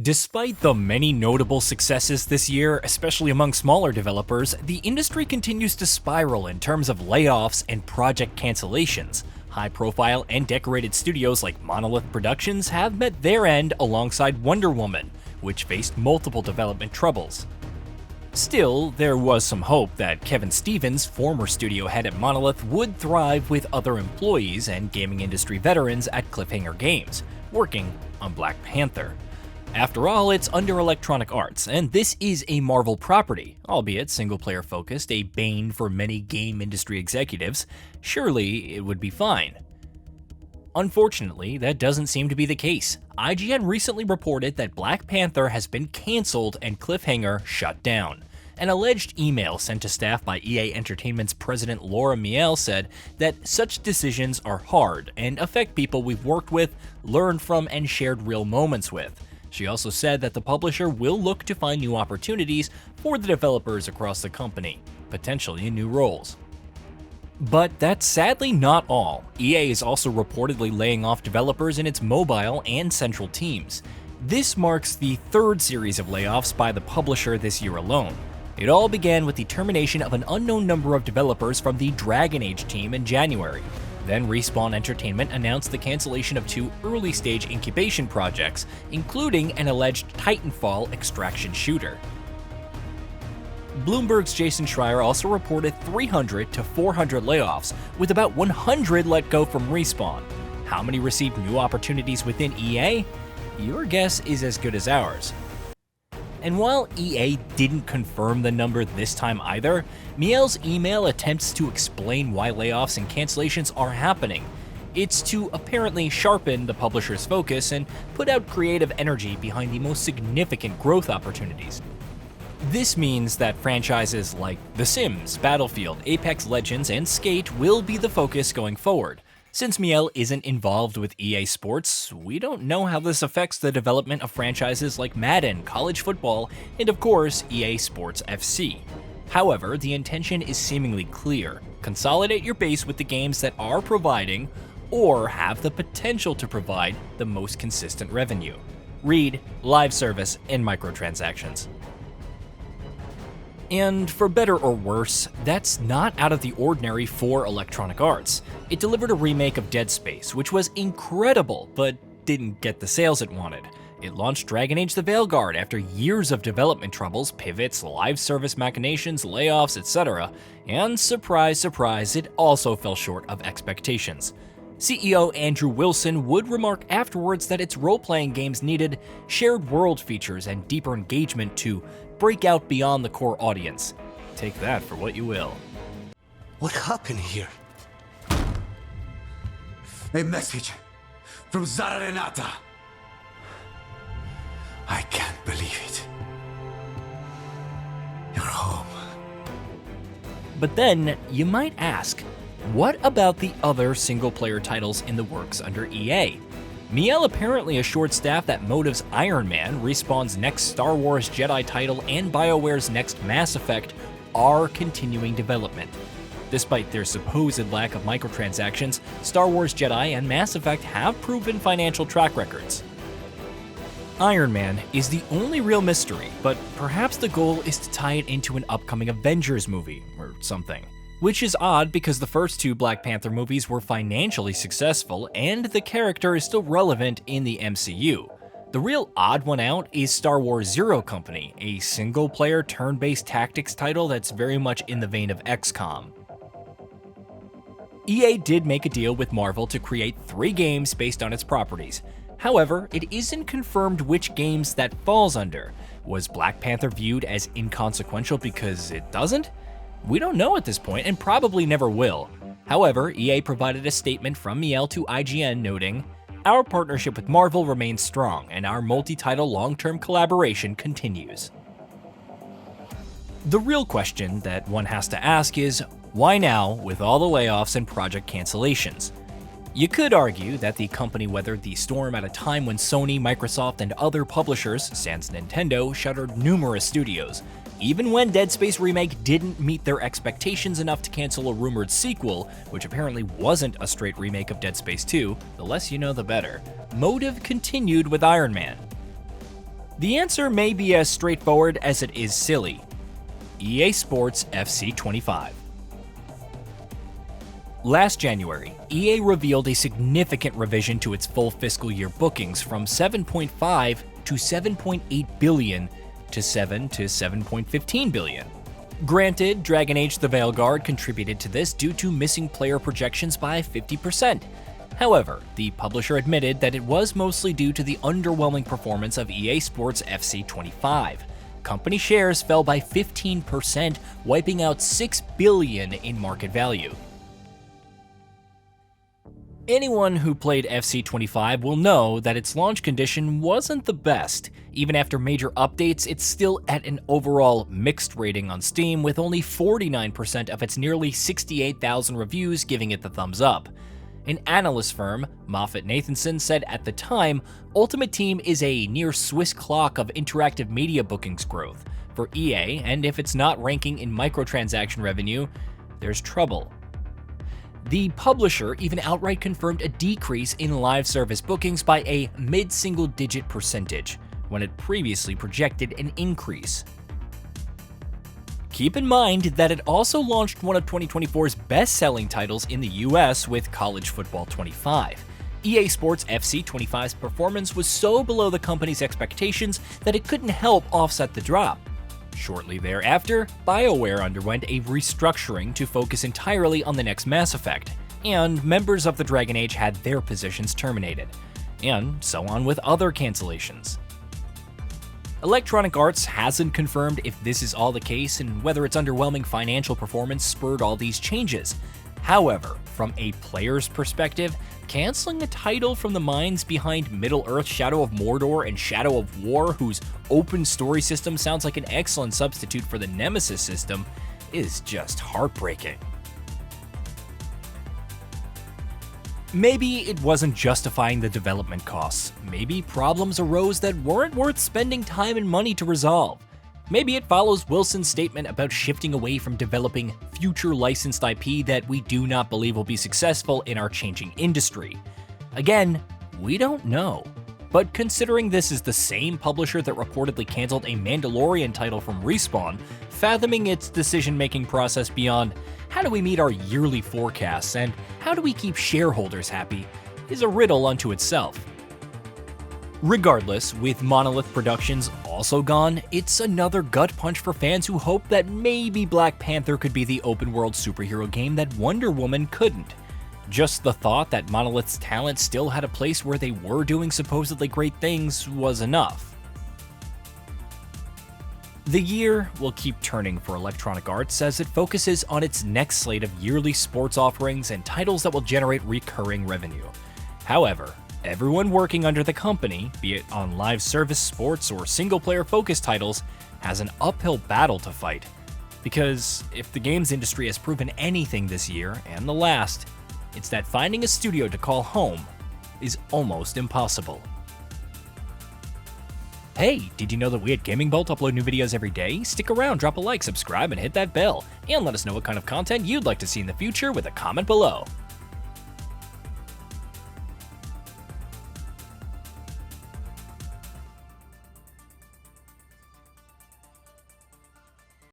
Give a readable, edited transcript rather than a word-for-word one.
Despite the many notable successes this year, especially among smaller developers, the industry continues to spiral in terms of layoffs and project cancellations. High-profile and decorated studios like Monolith Productions have met their end alongside Wonder Woman, which faced multiple development troubles. Still, there was some hope that Kevin Stevens, former studio head at Monolith, would thrive with other employees and gaming industry veterans at Cliffhanger Games, working on Black Panther. After all, it's under Electronic Arts, and this is a Marvel property, albeit single-player focused, a bane for many game industry executives. Surely it would be fine. Unfortunately, that doesn't seem to be the case. IGN recently reported that Black Panther has been cancelled and Cliffhanger shut down. An alleged email sent to staff by EA Entertainment's president Laura Miele said that such decisions are hard and affect people we've worked with, learned from, and shared real moments with. She also said that the publisher will look to find new opportunities for the developers across the company, potentially in new roles. But that's sadly not all. EA is also reportedly laying off developers in its mobile and central teams. This marks the third series of layoffs by the publisher this year alone. It all began with the termination of an unknown number of developers from the Dragon Age team in January. Then Respawn Entertainment announced the cancellation of 2 early-stage incubation projects, including an alleged Titanfall extraction shooter. Bloomberg's Jason Schreier also reported 300 to 400 layoffs, with about 100 let go from Respawn. How many received new opportunities within EA? Your guess is as good as ours. And while EA didn't confirm the number this time either, Miele's email attempts to explain why layoffs and cancellations are happening. It's to apparently sharpen the publisher's focus and put out creative energy behind the most significant growth opportunities. This means that franchises like The Sims, Battlefield, Apex Legends, and Skate will be the focus going forward. Since Miele isn't involved with EA Sports, we don't know how this affects the development of franchises like Madden, college football, and of course, EA Sports FC. However, the intention is seemingly clear. Consolidate your base with the games that are providing, or have the potential to provide, the most consistent revenue. Read, live service, and microtransactions. And for better or worse, that's not out of the ordinary for Electronic Arts. It delivered a remake of Dead Space, which was incredible, but didn't get the sales it wanted. It launched Dragon Age: The Veilguard after years of development troubles, pivots, live service machinations, layoffs, etc. And surprise, surprise, it also fell short of expectations. CEO Andrew Wilson would remark afterwards that its role-playing games needed shared world features and deeper engagement to break out beyond the core audience. Take that for what you will. What happened here? A message from Zara Renata. I can't believe it. You're home. But then, you might ask, what about the other single-player titles in the works under EA? Miele apparently assured staff that Motive's Iron Man, Respawn's next Star Wars Jedi title, and BioWare's next Mass Effect are continuing development. Despite their supposed lack of microtransactions, Star Wars Jedi and Mass Effect have proven financial track records. Iron Man is the only real mystery, but perhaps the goal is to tie it into an upcoming Avengers movie or something. Which is odd because the first 2 Black Panther movies were financially successful and the character is still relevant in the MCU. The real odd one out is Star Wars Zero Company, a single-player turn-based tactics title that's very much in the vein of XCOM. EA did make a deal with Marvel to create 3 games based on its properties. However, it isn't confirmed which games that falls under. Was Black Panther viewed as inconsequential because it doesn't? We don't know at this point and probably never will. However, EA provided a statement from Miele to IGN noting, "Our partnership with Marvel remains strong and our multi-title long-term collaboration continues." The real question that one has to ask is, why now with all the layoffs and project cancellations? You could argue that the company weathered the storm at a time when Sony, Microsoft, and other publishers, sans Nintendo, shuttered numerous studios. Even when Dead Space Remake didn't meet their expectations enough to cancel a rumored sequel, which apparently wasn't a straight remake of Dead Space 2, the less you know the better, Motive continued with Iron Man. The answer may be as straightforward as it is silly. EA Sports FC 25. Last January, EA revealed a significant revision to its full fiscal year bookings from 7.5 to 7.8 billion to 7 to 7.15 billion. Granted, Dragon Age the Veilguard contributed to this due to missing player projections by 50%. However, the publisher admitted that it was mostly due to the underwhelming performance of EA Sports FC 25. Company shares fell by 15%, wiping out $6 billion in market value. Anyone who played FC 25 will know that its launch condition wasn't the best. Even after major updates, it's still at an overall mixed rating on Steam, with only 49% of its nearly 68,000 reviews giving it the thumbs up. An analyst firm, MoffettNathanson, said at the time, Ultimate Team is a near Swiss clock of interactive media bookings growth for EA, and if it's not ranking in microtransaction revenue, there's trouble. The publisher even outright confirmed a decrease in live service bookings by a mid-single-digit percentage, when it previously projected an increase. Keep in mind that it also launched one of 2024's best-selling titles in the US with College Football 25. EA Sports FC 25's performance was so below the company's expectations that it couldn't help offset the drop. Shortly thereafter, BioWare underwent a restructuring to focus entirely on the next Mass Effect, and members of the Dragon Age had their positions terminated, and so on with other cancellations. Electronic Arts hasn't confirmed if this is all the case and whether its underwhelming financial performance spurred all these changes. However, from a player's perspective, canceling a title from the minds behind Middle-earth Shadow of Mordor and Shadow of War, whose open story system sounds like an excellent substitute for the Nemesis system, is just heartbreaking. Maybe it wasn't justifying the development costs. Maybe problems arose that weren't worth spending time and money to resolve. Maybe it follows Wilson's statement about shifting away from developing future licensed IP that we do not believe will be successful in our changing industry. Again, we don't know. But considering this is the same publisher that reportedly canceled a Mandalorian title from Respawn, fathoming its decision-making process beyond how do we meet our yearly forecasts and how do we keep shareholders happy is a riddle unto itself. Regardless, with Monolith Productions also gone, it's another gut punch for fans who hope that maybe Black Panther could be the open-world superhero game that Wonder Woman couldn't. Just the thought that Monolith's talent still had a place where they were doing supposedly great things was enough. The year will keep turning for Electronic Arts as it focuses on its next slate of yearly sports offerings and titles that will generate recurring revenue. However, everyone working under the company, be it on live service sports or single-player focused titles, has an uphill battle to fight. Because if the games industry has proven anything this year, and the last, it's that finding a studio to call home is almost impossible. Hey, did you know that we at GamingBolt upload new videos every day? Stick around, drop a like, subscribe, and hit that bell. And let us know what kind of content you'd like to see in the future with a comment below.